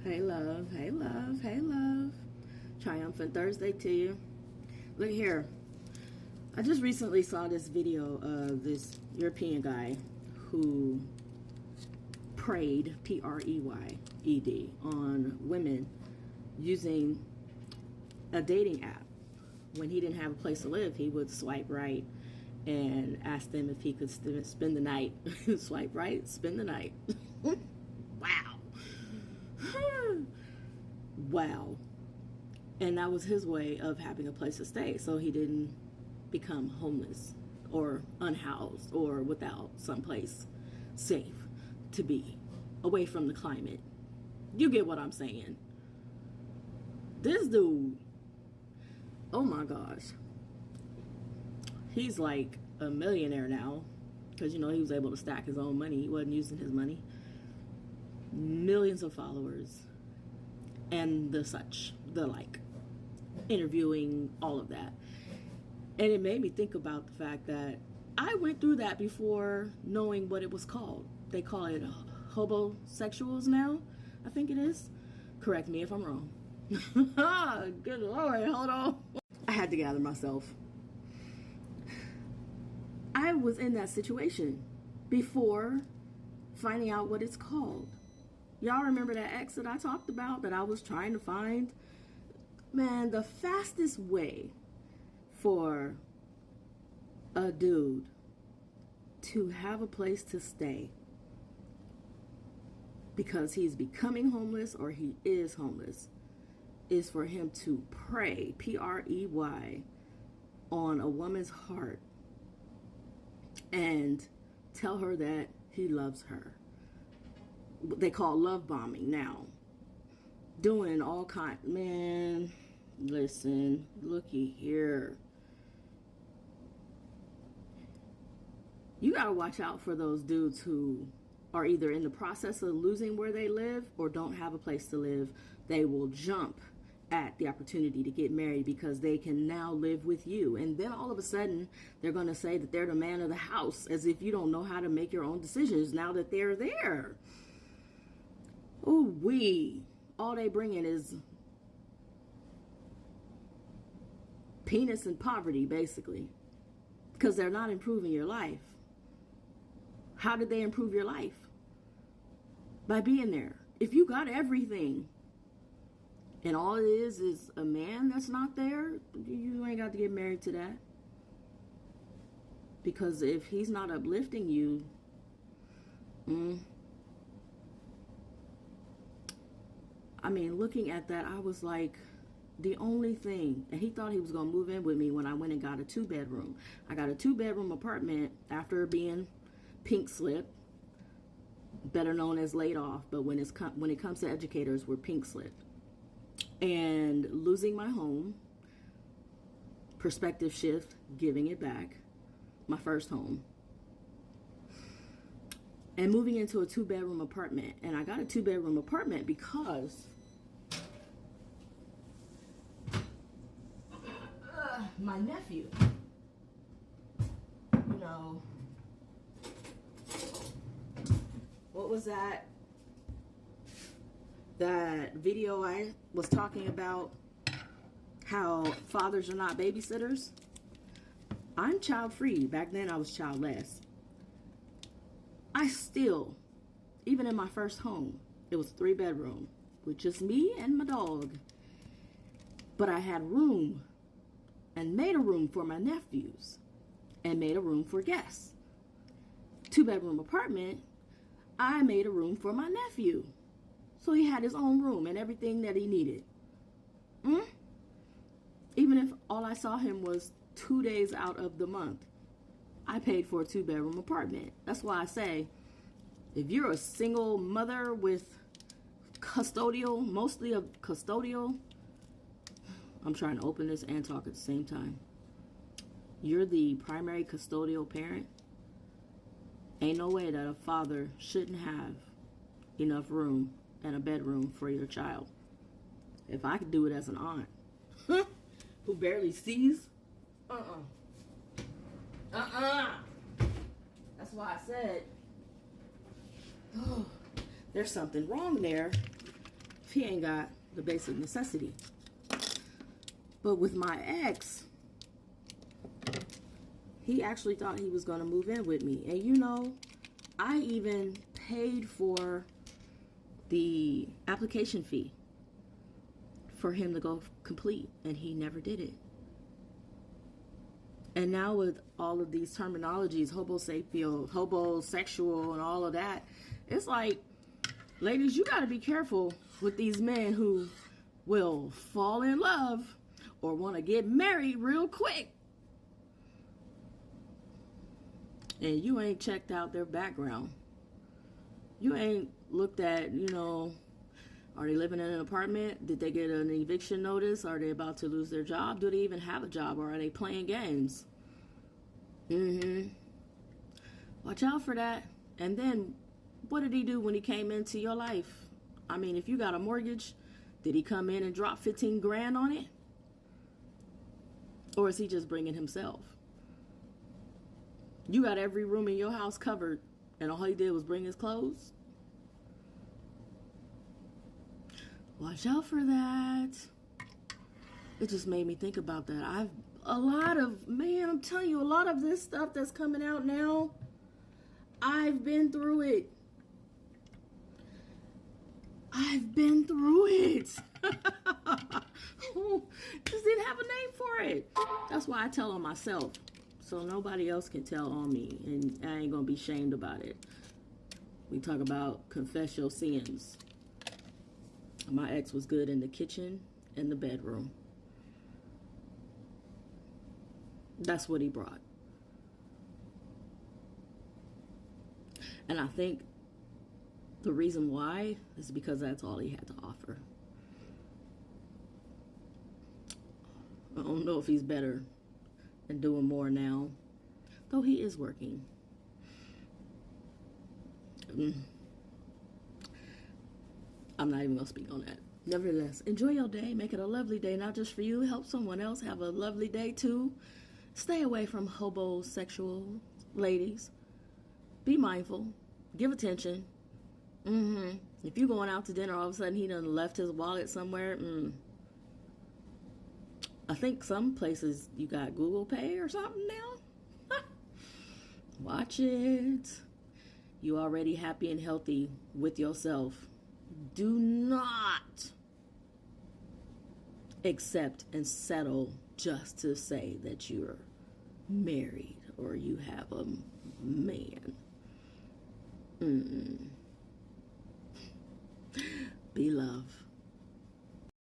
Hey love, hey love, hey love. Triumphant Thursday to you. Look here. I just recently saw this video of this European guy who preyed, P-R-E-Y-E-D, on women using a dating app. When he didn't have a place to live, he would swipe right and ask them if he could spend the night. Swipe right, spend the night. Wow. Wow. And that was his way of having a place to stay, so he didn't become homeless or unhoused or without someplace safe to be, away from the climate. You get what I'm saying? This dude, oh my gosh, he's like a millionaire now, because, you know, he was able to stack his own money. He wasn't using his money. Millions of followers and the like, interviewing, all of that. And it made me think about the fact that I went through that before knowing what it was called. They call it Hobosexuals now, I think it is. Correct me if I'm wrong. Good Lord, hold on. I had to gather myself. I was in that situation before finding out what it's called. Y'all remember that ex that I talked about that I was trying to find? Man, the fastest way for a dude to have a place to stay because he's becoming homeless or he is homeless is for him to prey, P-R-E-Y, on a woman's heart and tell her that he loves her. They call love bombing now. Doing all kinds. Man, listen, looky here. You gotta watch out for those dudes who are either in the process of losing where they live or don't have a place to live. They will jump at the opportunity to get married because they can now live with you. And then all of a sudden, they're going to say that they're the man of the house, as if you don't know how to make your own decisions now that they're there. Ooh-wee. All they bring in is penis and poverty, basically. Because they're not improving your life. How did they improve your life? By being there. If you got everything, and all it is a man that's not there, you ain't got to get married to that. Because if he's not uplifting you, I mean, looking at that, I was like, the only thing, and he thought he was going to move in with me when I went and got a 2-bedroom. I got a 2-bedroom apartment after being pink slipped, better known as laid off, but when it comes to educators, we're pink slipped. And losing my home, perspective shift, giving it back, my first home. And moving into a 2-bedroom apartment. And I got a 2-bedroom apartment because my nephew, you know, what was that video I was talking about, how fathers are not babysitters? I'm child free. Back then I was childless. I still, even in my first home, it was 3-bedroom with just me and my dog. But I had room and made a room for my nephews and made a room for guests. 2-bedroom apartment, I made a room for my nephew. So he had his own room and everything that he needed. Even if all I saw him was 2 days out of the month, I paid for a 2-bedroom apartment. That's why I say, if you're a single mother with custodial, mostly a custodial, I'm trying to open this and talk at the same time. You're the primary custodial parent. Ain't no way that a father shouldn't have enough room and a bedroom for your child. If I could do it as an aunt who barely sees, that's why I said, oh, there's something wrong there if he ain't got the basic necessity. But with my ex, he actually thought he was going to move in with me. And you know, I even paid for the application fee for him to go complete, and he never did it. And now with all of these terminologies, hobosexual, and all of that, it's like, ladies, you got to be careful with these men who will fall in love or want to get married real quick. And you ain't checked out their background. You ain't looked at, you know, are they living in an apartment? Did they get an eviction notice? Are they about to lose their job? Do they even have a job, or are they playing games? Watch out for that. And then, what did he do when he came into your life? I mean, if you got a mortgage, did he come in and drop 15 grand on it? Or is he just bringing himself? You got every room in your house covered, and all he did was bring his clothes? Watch out for that. It just made me think about that. I'm telling you, a lot of this stuff that's coming out now, I've been through it. Just didn't have a name for it. That's why I tell on myself, so nobody else can tell on me, and I ain't gonna be shamed about it. We talk about confess your sins. My ex was good in the kitchen and the bedroom. That's what he brought. And I think the reason why is because that's all he had to offer. I don't know if he's better and doing more now, though he is working. I'm not even going to speak on that. Nevertheless, enjoy your day. Make it a lovely day, not just for you. Help someone else have a lovely day, too. Stay away from hobosexual ladies. Be mindful. Give attention. If you're going out to dinner, all of a sudden he done left his wallet somewhere. I think some places you got Google Pay or something now. Watch it. You already happy and healthy with yourself. Do not accept and settle just to say that you're married or you have a man. Be love.